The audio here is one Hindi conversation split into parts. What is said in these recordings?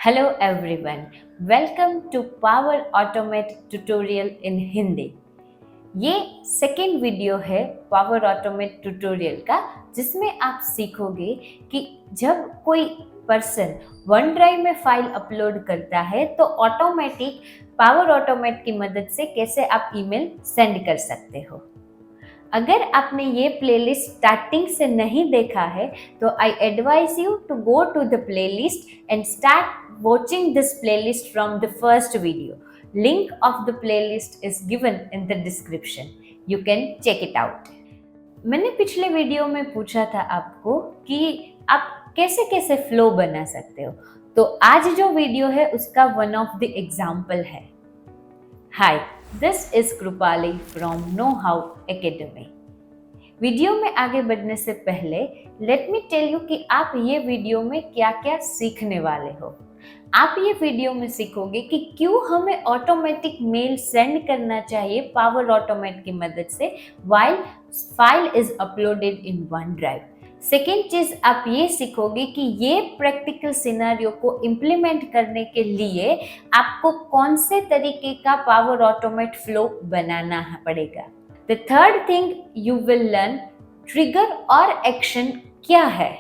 Hello everyone, welcome to Power Automate tutorial in Hindi. ये सेकेंड वीडियो है पावर ऑटोमेट ट्यूटोरियल का, जिसमें आप सीखोगे कि जब कोई पर्सन वन ड्राइव में फाइल अपलोड करता है तो ऑटोमेटिक पावर ऑटोमेट की मदद से कैसे आप ईमेल सेंड कर सकते हो। अगर आपने ये प्लेलिस्ट स्टार्टिंग से नहीं देखा है तो I advise you to go to the playlist and start watching this playlist from the first video. Link of the playlist is given in the description, you can check it out. मैंने पिछले वीडियो में पूछा था आपको कि आप कैसे कैसे फ्लो बना सकते हो, तो आज जो वीडियो है उसका वन ऑफ द एग्जाम्पल है। Hi, this is Kripali from know how academy. Video में आगे बढ़ने से पहले लेट मी टेल यू कि आप ये वीडियो में क्या क्या सीखने वाले हो। आप ये वीडियो में सीखोगे कि क्यों हमें ऑटोमेटिक मेल सेंड करना चाहिए पावर ऑटोमेट की मदद से while file is uploaded in one drive. Second चीज आप ये सीखोगे कि ये प्रैक्टिकल सिनेरियो को इम्प्लीमेंट करने के लिए आपको कौन से तरीके का पावर ऑटोमेट फ्लो बनाना पड़ेगा। The third thing you will learn trigger और एक्शन क्या है।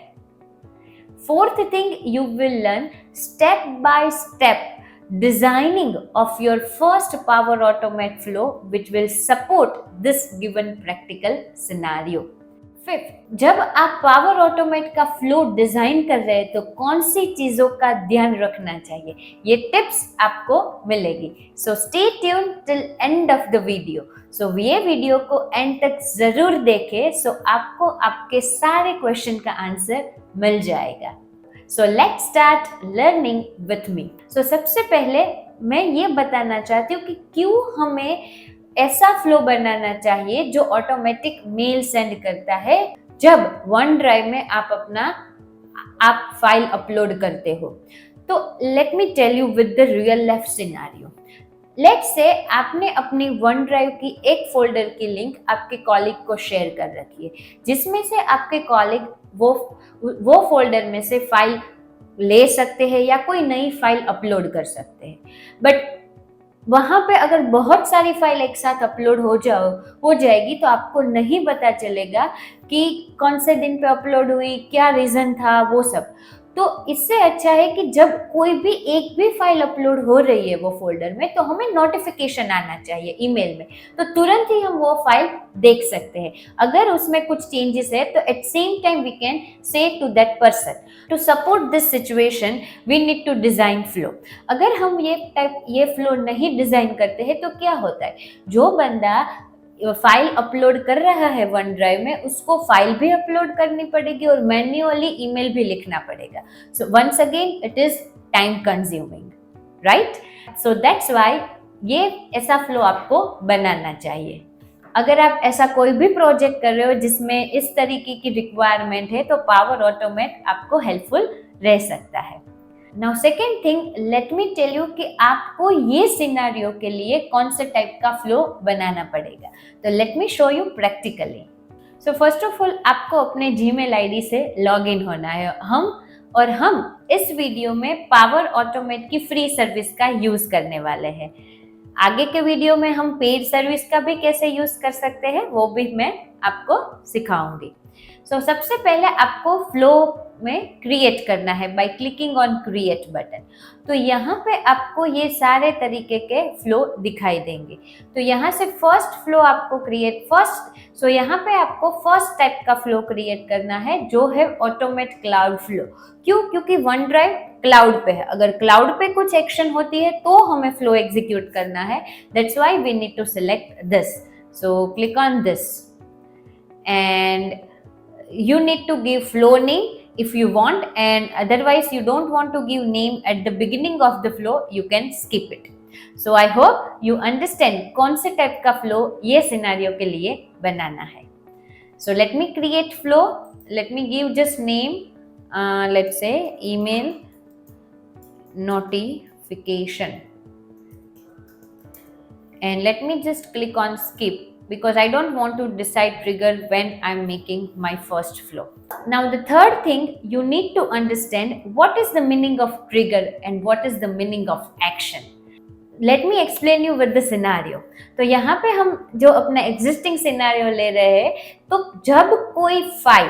Fourth thing you will learn step by step designing of your first power automate flow which will support this given practical scenario। Fifth, जब आप पावर ऑटोमेट का फ्लो डिजाइन कर रहे हैं तो कौन सी चीजों का ध्यान रखना चाहिए, ये टिप्स आपको मिलेगी। So stay tune till end of the video. So ये वीडियो को एंड तक जरूर देखें, सो आपको आपके सारे क्वेश्चन का आंसर मिल जाएगा। So let's start learning with me. So सबसे पहले मैं ये बताना चाहती हूँ कि क्यों हमें ऐसा फ्लो बनाना चाहिए जो ऑटोमेटिक मेल सेंड करता है जब वन ड्राइव में आप फाइल अपलोड करते हो। तो let me tell you with the real life scenario. Let's say आपने अपनी वन ड्राइव की एक फोल्डर की लिंक आपके कॉलीग को शेयर कर रखी है, जिसमें से आपके कॉलीग वो फोल्डर में से फाइल ले सकते हैं या कोई नई फाइल अपलोड कर सकते हैं। बट वहां पे अगर बहुत सारी फाइल एक साथ अपलोड हो जाएगी तो आपको नहीं पता चलेगा कि कौन से दिन पे अपलोड हुई, क्या रीजन था, वो सब। तो इससे अच्छा है कि जब कोई भी एक भी फाइल अपलोड हो रही है वो फोल्डर में तो हमें नोटिफिकेशन आना चाहिए ईमेल में, तो तुरंत ही हम वो फाइल देख सकते हैं। अगर उसमें कुछ चेंजेस है तो at same time we can say to that person to support this situation we need to design flow. अगर हम ये फ्लो नहीं डिजाइन करते हैं तो क्या होता है, जो बंदा फाइल अपलोड कर रहा है वन ड्राइव में उसको फाइल भी अपलोड करनी पड़ेगी और मैन्युअली ईमेल भी लिखना पड़ेगा। So once again it is time consuming, right? So that's why ये ऐसा फ्लो आपको बनाना चाहिए। अगर आप ऐसा कोई भी प्रोजेक्ट कर रहे हो जिसमें इस तरीके की रिक्वायरमेंट है तो पावर ऑटोमेट आपको हेल्पफुल रह सकता है। Now second thing, let me tell you कि आपको ये सिनेरियो के लिए कौन से टाइप का फ्लो बनाना पड़ेगा। तो let me show you practically. So first of all आपको अपने जीमेल आईडी से लॉग इन होना है। हम इस वीडियो में पावर ऑटोमेट की फ्री सर्विस का यूज करने वाले हैं। आगे के वीडियो में हम पेड सर्विस का भी कैसे यूज कर सकते हैं वो भी मैं आपको सिखाऊंगी। सो सबसे पहले आपको फ्लो में क्रिएट करना है by clicking on create button. तो यहाँ पे आपको ये सारे तरीके के फ्लो दिखाई देंगे। तो यहाँ से फर्स्ट फ्लो आपको यहाँ पे आपको फर्स्ट टाइप का फ्लो क्रिएट करना है जो है ऑटोमेट क्लाउड फ्लो। क्यों? क्योंकि वन ड्राइव क्लाउड पे है, अगर क्लाउड पे कुछ एक्शन होती है तो हमें फ्लो एग्जीक्यूट करना है। That's why we need to select this. So click on this and you need to give flow name if you want, and otherwise you don't want to give name at the beginning of the flow, you can skip it. So I hope you understand कौन से टाइप का फ्लो ये सिनेरियो के लिए बनाना है। So let me create flow, let me give just name, let's say email notification, and let me just click on skip because I don't want to decide trigger when I'm making my first flow. Now the third thing, you need to understand what is the meaning of trigger and what is the meaning of action. Let me explain you with the scenario. तो यहाँ पे हम जो अपना एग्जिस्टिंग सिनेरियो ले रहे हैं, तो जब कोई फाइल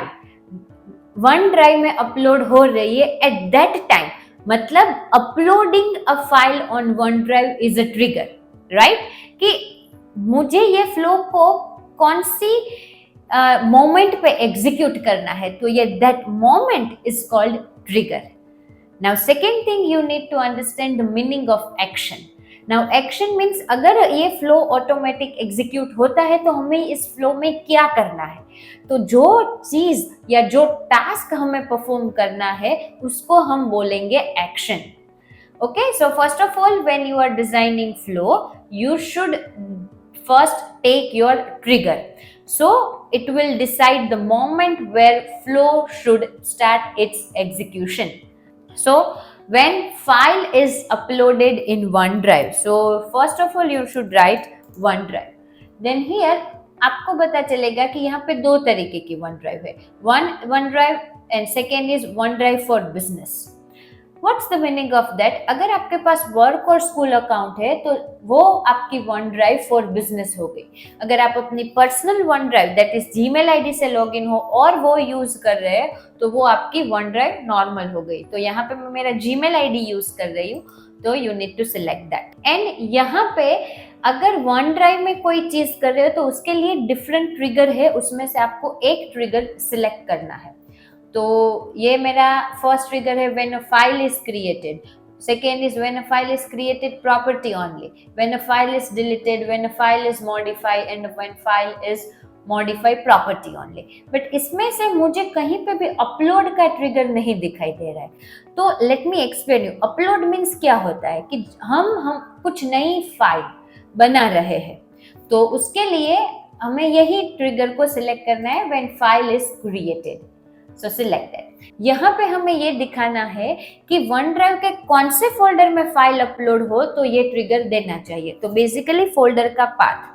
वन ड्राइव में अपलोड हो रही है एट दैट टाइम, मतलब uploading a file on one drive is a trigger, right? कि मुझे ये फ्लो को कौन सी मोमेंट पे एग्जीक्यूट करना है, तो ये that moment is called trigger. Now second thing, you need to understand the meaning of action. Now action means अगर ये फ्लो ऑटोमेटिक एग्जीक्यूट होता है तो हमें इस फ्लो में क्या करना है, तो जो चीज या जो टास्क हमें परफॉर्म करना है उसको हम बोलेंगे action. Okay, so first of all when you are designing flow, you should first take your trigger, so it will decide the moment where flow should start its execution. So when file is uploaded in OneDrive, so first of all you should write OneDrive, then here आपको पता चलेगा कि यहाँ पे दो तरीके की OneDrive है, OneDrive and second is OneDrive for business. What's the meaning of that? अगर आपके पास वर्क और स्कूल अकाउंट है तो वो आपकी वन ड्राइव फॉर बिजनेस हो गई। अगर आप अपनी personal one drive that is Gmail ID से लॉगिन हो और वो यूज कर रहे हैं तो वो आपकी वन ड्राइव नॉर्मल हो गई। तो यहाँ पे मैं मेरा जीमेल आईडी यूज कर रही हूँ, तो you need to select that. And यहाँ पे अगर वन ड्राइव में कोई चीज कर रहे हो तो उसके लिए डिफरेंट ट्रिगर है, उसमें से आपको एक ट्रिगर सिलेक्ट करना है। तो ये मेरा फर्स्ट ट्रिगर है when a file is created, second is when a file is created property only, when a file is deleted, when a file is modified and when file is modify property only. But इसमें से मुझे कहीं पे भी अपलोड का ट्रिगर नहीं दिखाई दे रहा है। तो let me explain you, upload means क्या होता है कि हम कुछ नई फाइल बना रहे हैं, तो उसके लिए हमें यही ट्रिगर को सिलेक्ट करना है when file is created. So select that. यहाँ पे हमें ये दिखाना है कि वन ड्राइव के कौन से फोल्डर में फाइल अपलोड हो तो ये ट्रिगर देना चाहिए। तो बेसिकली फोल्डर का path,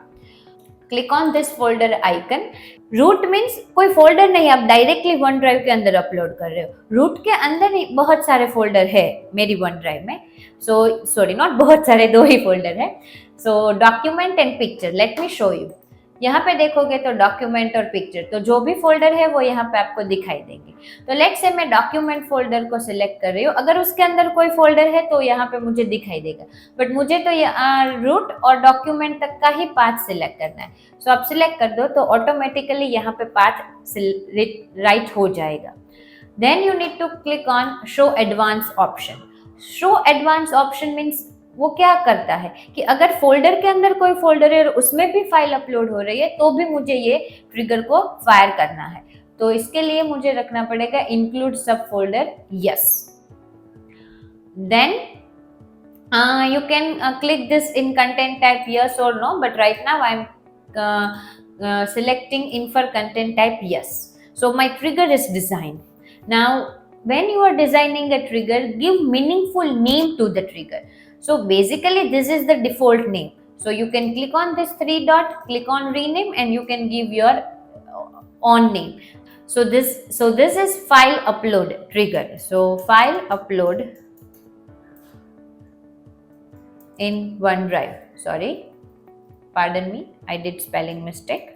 click on this folder icon. Root means कोई फोल्डर नहीं, आप डायरेक्टली वन ड्राइव के अंदर अपलोड कर रहे हो। रूट के अंदर ही बहुत सारे फोल्डर है मेरी वन ड्राइव में, सो सॉरी नॉट बहुत सारे, दो ही फोल्डर है। So document and picture, let me show you. यहाँ पे देखोगे तो डॉक्यूमेंट और पिक्चर, तो जो भी फोल्डर है वो यहाँ पे आपको दिखाई देंगे। तो लेट्स से मैं डॉक्यूमेंट फोल्डर को सिलेक्ट कर रही हूँ, अगर उसके अंदर कोई फोल्डर है तो यहाँ पे मुझे दिखाई देगा, बट मुझे तो रूट और डॉक्यूमेंट तक का ही पाथ सिलेक्ट करना है। सो आप सिलेक्ट कर दो तो ऑटोमेटिकली यहाँ पे पाथ राइट हो जाएगा। Then you need to click on show advance option. Show advance option means वो क्या करता है कि अगर फोल्डर के अंदर कोई फोल्डर है और उसमें भी फाइल अपलोड हो रही है तो भी मुझे ये ट्रिगर को फायर करना है। तो इसके लिए मुझे रखना पड़ेगा इंक्लूड सब folder, yes. Then you can click this in content type yes और no, but right now I am selecting in for content type yes. So my trigger is designed. Now when you are designing a trigger, give meaningful name to the trigger. So basically this is the default name. So you can click on this three dot, click on rename, and you can give your own name. So this is file upload trigger. So file upload in OneDrive. Sorry, pardon me, I did spelling mistake.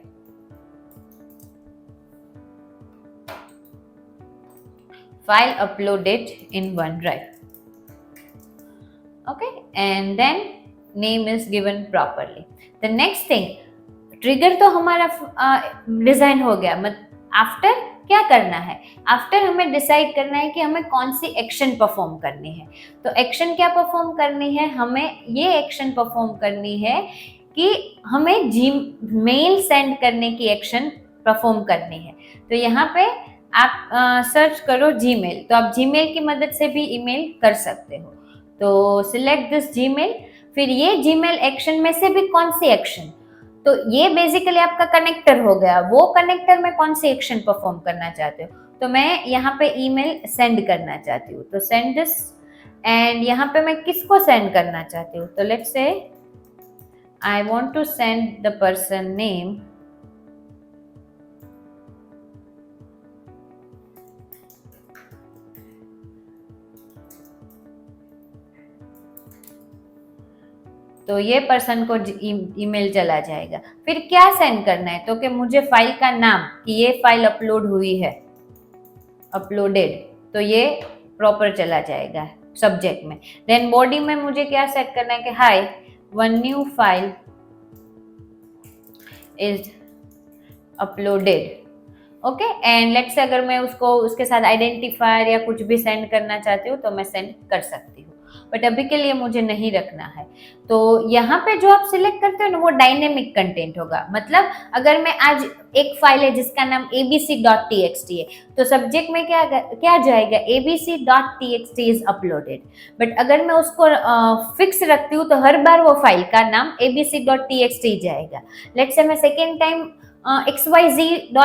File uploaded in OneDrive. Okay, and then name is given properly. The next thing, trigger तो हमारा डिजाइन हो गया, आफ्टर क्या करना है? आफ्टर हमें डिसाइड करना है कि हमें कौन सी एक्शन परफॉर्म करनी है। तो एक्शन क्या परफॉर्म करनी है? हमें ये एक्शन परफॉर्म करनी है कि हमें मेल सेंड करने की एक्शन परफॉर्म करनी है। तो यहाँ पे आप सर्च करो जीमेल, तो आप जीमेल की मदद से भी ईमेल कर सकते हो। तो सिलेक्ट दिस जीमेल, फिर ये जीमेल एक्शन में से भी कौन सी एक्शन, तो ये बेसिकली आपका कनेक्टर हो गया। वो कनेक्टर में कौन सी एक्शन परफॉर्म करना चाहते हो, तो मैं यहाँ पे ईमेल सेंड करना चाहती हूँ, तो सेंड दिस। एंड यहाँ पे मैं किसको सेंड करना चाहती हूँ, तो let's say I want to send the person name तो ये पर्सन को ईमेल चला जाएगा। फिर क्या सेंड करना है, तो कि मुझे फाइल का नाम, कि ये फाइल अपलोड हुई है, अपलोडेड, तो ये प्रॉपर चला जाएगा सब्जेक्ट में। देन बॉडी में मुझे क्या सेट करना है कि hi, one new file is uploaded. Okay, and let's say अगर मैं उसको उसके साथ आइडेंटिफायर या कुछ भी सेंड करना चाहती हूँ तो मैं सेंड कर सकती हूँ, बट अभी के लिए मुझे नहीं रखना है। तो यहाँ पे जो आप सिलेक्ट करते हो ना, वो डायनेमिक कंटेंट होगा। मतलब अगर मैं आज एक फाइल है जिसका नाम abc.txt है, तो सब्जेक्ट में क्या जाएगा, abc.txt इज अपलोडेड। बट अगर मैं उसको फिक्स रखती हूँ तो हर बार वो फाइल का नाम abc.txt जाएगा। लेट्स से मैं second time xyz.png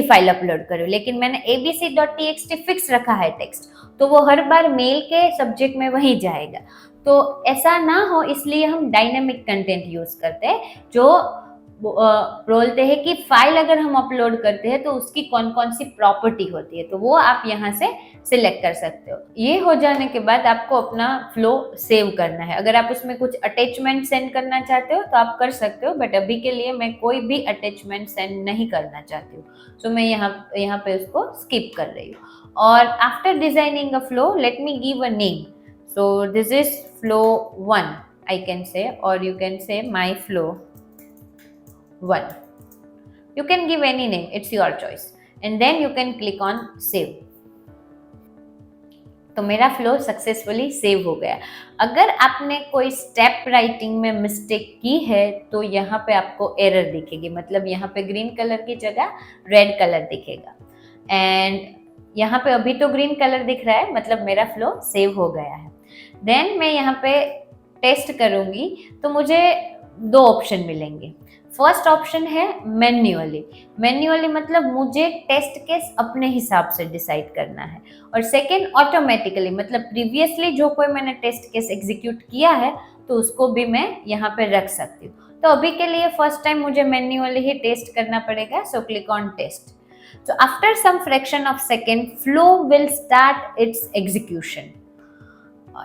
file upload करूँ, लेकिन मैंने abc.txt फिक्स रखा है टेक्स्ट, तो वो हर बार मेल के सब्जेक्ट में वही जाएगा। तो ऐसा ना हो, इसलिए हम डायनेमिक कंटेंट यूज करते हैं, जो बोलते हैं कि फाइल अगर हम अपलोड करते हैं तो उसकी कौन कौन सी प्रॉपर्टी होती है, तो वो आप यहाँ से सिलेक्ट कर सकते हो। ये हो जाने के बाद आपको अपना फ्लो सेव करना है। अगर आप उसमें कुछ अटैचमेंट सेंड करना चाहते हो तो आप कर सकते हो, बट अभी के लिए मैं कोई भी अटैचमेंट सेंड नहीं करना चाहती हूँ, तो मैं यहाँ पे उसको स्किप कर रही हूँ। और after designing a flow, let me give a name. so this is flow 1, I can say, or you can say my flow 1. You can give any name, it's your choice, and then you can click on save. तो मेरा फ्लो सक्सेसफुली सेव हो गया। अगर आपने कोई स्टेप राइटिंग में मिस्टेक की है तो यहाँ पे आपको एरर दिखेगी, मतलब यहाँ पे ग्रीन कलर की जगह रेड कलर दिखेगा। एंड यहाँ पे अभी तो ग्रीन कलर दिख रहा है, मतलब मेरा फ्लो सेव हो गया है। देन मैं यहाँ पे टेस्ट करूंगी तो मुझे दो ऑप्शन मिलेंगे। फर्स्ट ऑप्शन है मैन्युअली मतलब मुझे टेस्ट केस अपने हिसाब से डिसाइड करना है, और सेकेंड ऑटोमेटिकली, मतलब प्रीवियसली जो कोई मैंने टेस्ट केस एग्जीक्यूट किया है तो उसको भी मैं यहाँ पे रख सकती हूँ। तो अभी के लिए फर्स्ट टाइम मुझे मैन्युअली ही टेस्ट करना पड़ेगा, so click on test. So after some fraction of second, flow will start its execution.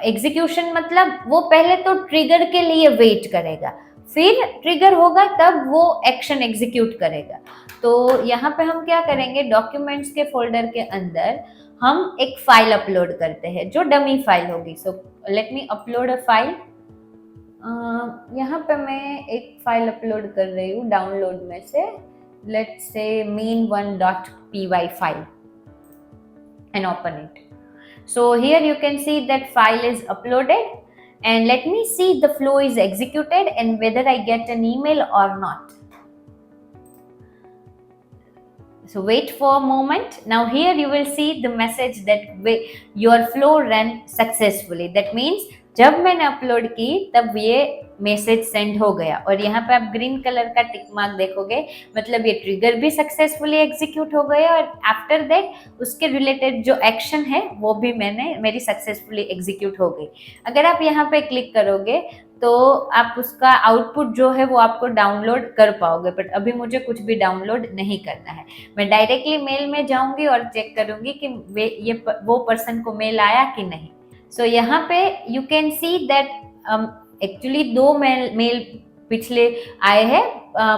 Execution मतलब वो पहले तो ट्रिगर के लिए वेट करेगा, फिर ट्रिगर होगा तब वो एक्शन एग्जीक्यूट करेगा। तो यहाँ पे हम क्या करेंगे, डॉक्यूमेंट्स के फोल्डर के अंदर हम एक फाइल अपलोड करते हैं जो डमी फाइल होगी। सो let me upload a file. यहाँ पे मैं एक फाइल अपलोड कर रही हूँ डाउनलोड में से, let's say main1.py file, and open it. So here you can see that file is uploaded, and let me see the flow is executed and whether I get an email or not. So wait for a moment. Now here you will see the message that your flow ran successfully. That means जब मैंने अपलोड की तब ये मैसेज सेंड हो गया, और यहाँ पे आप ग्रीन कलर का टिक मार्क देखोगे, मतलब ये ट्रिगर भी सक्सेसफुली एग्जीक्यूट हो गया, और आफ्टर दैट उसके रिलेटेड जो एक्शन है वो भी मेरी सक्सेसफुली एग्जीक्यूट हो गई। अगर आप यहाँ पे क्लिक करोगे तो आप उसका आउटपुट जो है वो आपको डाउनलोड कर पाओगे, बट अभी मुझे कुछ भी डाउनलोड नहीं करना है। मैं डायरेक्टली मेल में जाऊंगी और चेक करूंगी कि वो पर्सन को मेल आया कि नहीं। सो यहाँ पे you can see that actually 2 mail पिछले आए हैं,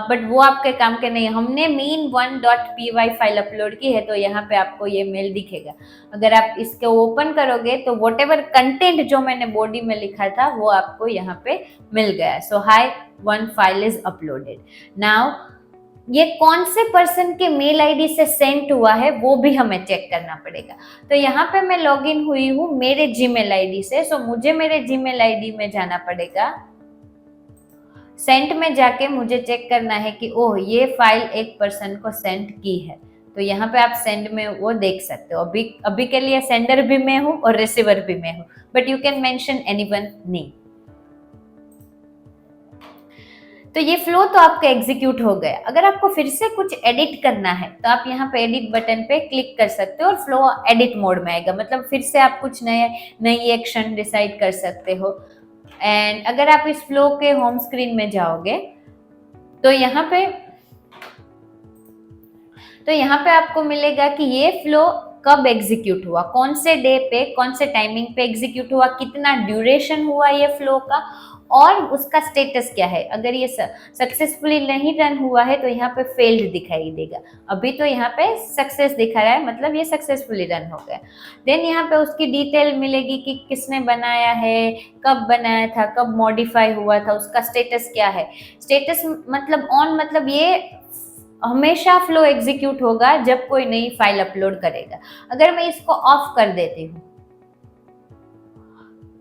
बट वो आपके काम के नहीं। हमने main1.py फाइल अपलोड की है, तो यहाँ पे आपको ये मेल दिखेगा। अगर आप इसको ओपन करोगे तो व्हाटएवर कंटेंट जो मैंने बॉडी में लिखा था वो आपको यहाँ पे मिल गया। सो हाय, 1 फाइल इज अपलोडेड। नाउ ये कौन से पर्सन के मेल आईडी से सेंड हुआ है वो भी हमें चेक करना पड़ेगा। तो यहाँ पे मैं लॉगिन हुई हूँ मेरे जीमेल आईडी से, सो मुझे मेरे जीमेल आईडी में जाना पड़ेगा। सेंड में जाके मुझे चेक करना है कि ओह ये फाइल एक पर्सन को सेंड की है, तो यहाँ पे आप सेंड में वो देख सकते हो। अभी के लिए सेंडर भी मैं हूँ और रिसीवर भी मैं हूँ, but you can mention anyone name. तो ये फ्लो तो आपका एग्जीक्यूट हो गया। अगर आपको फिर से कुछ एडिट करना है तो आप यहाँ पे एडिट बटन पे क्लिक कर सकते हो और फ्लो एडिट मोड में आएगा, मतलब फिर से आप कुछ नई एक्शन डिसाइड कर सकते हो। एंड अगर आप इस फ्लो के होम स्क्रीन में जाओगे तो यहाँ पे आपको मिलेगा कि ये फ्लो कब एग्जीक्यूट हुआ, कौन से डे पे, कौन से टाइमिंग पे एग्जीक्यूट हुआ, कितना ड्यूरेशन हुआ ये फ्लो का, और उसका स्टेटस क्या है। अगर ये सक्सेसफुली नहीं रन हुआ है तो यहाँ पे फेल्ड दिखाई देगा। अभी तो यहाँ पे सक्सेस दिखा रहा है, मतलब ये सक्सेसफुली रन हो गया। देन यहाँ पे उसकी डिटेल मिलेगी कि किसने बनाया है, कब बनाया था, कब मॉडिफाई हुआ था, उसका स्टेटस क्या है। स्टेटस मतलब ऑन, मतलब ये हमेशा फ्लो एग्जीक्यूट होगा जब कोई नई फाइल अपलोड करेगा। अगर मैं इसको ऑफ कर देती हूँ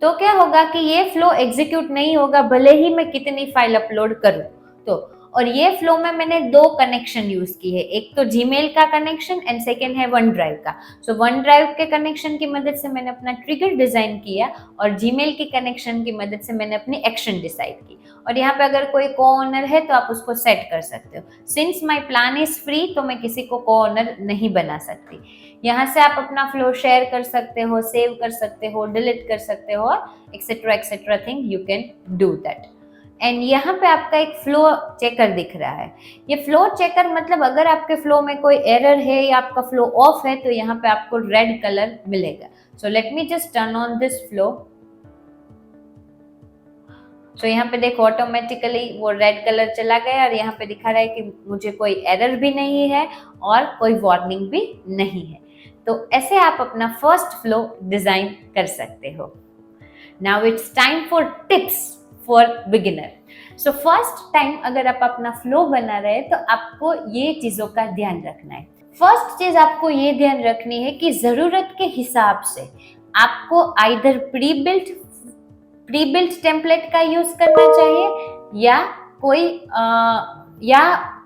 तो क्या होगा कि ये फ्लो एग्जीक्यूट नहीं होगा भले ही मैं कितनी फाइल अपलोड करूं तो। और ये फ्लो में मैंने दो कनेक्शन यूज की है, एक तो जीमेल का कनेक्शन एंड सेकेंड है वन ड्राइव का। सो वन ड्राइव के कनेक्शन की मदद से मैंने अपना ट्रिगर डिजाइन किया और जीमेल की कनेक्शन की मदद से मैंने अपनी एक्शन डिसाइड की। और यहाँ पे अगर कोई को ओनर है तो आप उसको सेट कर सकते हो। Since my plan is free तो मैं किसी को ओनर नहीं बना सकती। यहाँ से आप अपना फ्लो शेयर कर सकते हो, सेव कर सकते हो, डिलीट कर सकते हो, etcetera etcetera thing you can do that. And यहाँ पे आपका एक फ्लो चेकर दिख रहा है। ये फ्लो चेकर मतलब अगर आपके फ्लो में कोई एरर है या आपका फ्लो ऑफ है तो यहाँ पे आपको रेड कलर मिलेगा। So let me just turn on this flow. So यहाँ पे देखो ऑटोमेटिकली वो रेड कलर चला गया और यहाँ पे दिखा रहा है कि मुझे कोई एरर भी नहीं है और कोई वार्निंग भी नहीं है। तो ऐसे आप अपना फर्स्ट फ्लो डिजाइन कर सकते हो। Now it's time for tips for beginner. So first time अगर आप अपना फ्लो बना रहे हैं तो आपको ये चीजों का ध्यान रखना है। फर्स्ट चीज आपको ये ध्यान रखनी है कि जरूरत के हिसाब से आपको आइदर प्री बिल्ट टेम्पलेट का यूज करना चाहिए या कोई या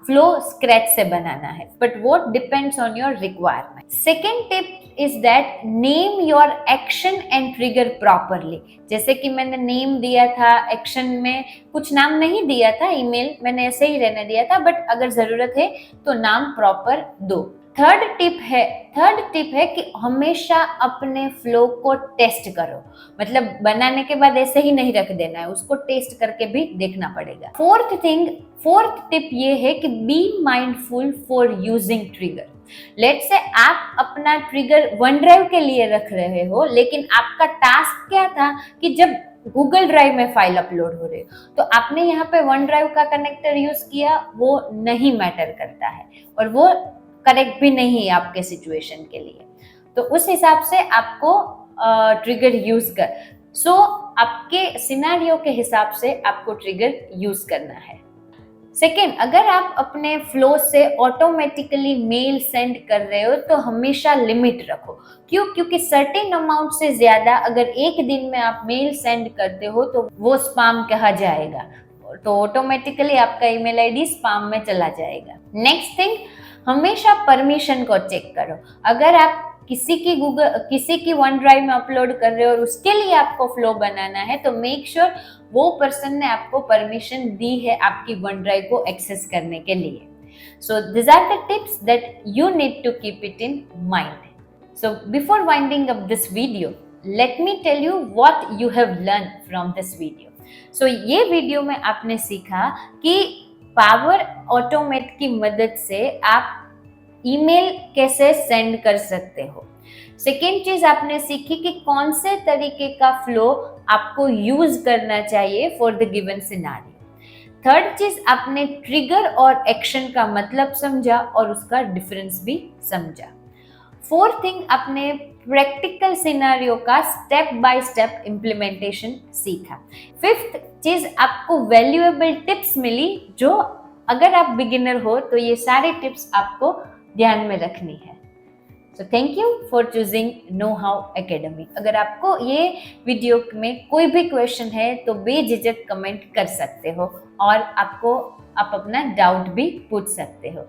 फ्लो स्क्रैच से बनाना है, बट वो depends on your requirement. Second tip is that name your action and trigger properly. जैसे कि मैंने नेम दिया था, एक्शन में कुछ नाम नहीं दिया था, ईमेल मैंने ऐसे ही रहने दिया था, बट अगर जरूरत है तो नाम प्रॉपर दो। थर्ड टिप है कि हमेशा अपने फ्लो को टेस्ट करो, मतलब बनाने के बाद ऐसे ही नहीं रख देना है, उसको टेस्ट करके भी देखना पड़ेगा। फोर्थ टिप ये है कि be mindful for using trigger. Let's say आप अपना ट्रिगर वन ड्राइव के लिए रख रहे हो, लेकिन आपका टास्क क्या था कि जब गूगल ड्राइव में फाइल अपलोड हो रही हो तो आपने यहाँ पे वन ड्राइव का कनेक्टर यूज किया, वो नहीं मैटर करता है और वो करेक्ट भी नहीं है आपके सिचुएशन के लिए। तो उस हिसाब से आपको ट्रिगर यूज कर आपके सिनेरियो के हिसाब से आपको ट्रिगर यूज करना है। सेकेंड, अगर आप अपने फ्लो से ऑटोमेटिकली मेल सेंड कर रहे हो तो हमेशा लिमिट रखो। क्यों? क्योंकि सर्टेन अमाउंट से ज्यादा अगर एक दिन में आप मेल सेंड करते हो तो वो स्पैम कहा जाएगा, तो ऑटोमेटिकली आपका ईमेल आईडी स्पैम में चला जाएगा। नेक्स्ट थिंग, हमेशा परमिशन को चेक करो। अगर आप किसी की वन ड्राइव में अपलोड कर रहे हो और उसके लिए आपको फ्लो बनाना है तो मेक श्योर वो पर्सन ने आपको परमिशन दी है आपकी वन ड्राइव को एक्सेस करने के लिए। So this are the tips that you need to keep it in mind. So before winding up this video, let me tell you what you have learn from this video. So ये वीडियो में आपने सीखा कि पावर ऑटोमेट की मदद से आप ईमेल कैसे सेंड कर सकते हो। सेकेंड चीज आपने सीखी कि कौन से तरीके का फ्लो आपको यूज करना चाहिए for the given scenario. Third चीज आपने ट्रिगर और एक्शन का मतलब समझा और उसका डिफरेंस भी समझा। फोर्थ थिंग, आपने प्रैक्टिकल सिनेरियो का स्टेप बाय स्टेप इम्प्लीमेंटेशन सीखा। फिफ्थ चीज, आपको वैल्यूएबल टिप्स मिली जो अगर आप बिगिनर हो तो ये सारे टिप्स आपको ध्यान में रखनी है। So thank you for choosing no how academy. अगर आपको ये वीडियो में कोई भी क्वेश्चन है तो बेझिझक कमेंट कर सकते हो और आप अपना डाउट भी पूछ सकते हो।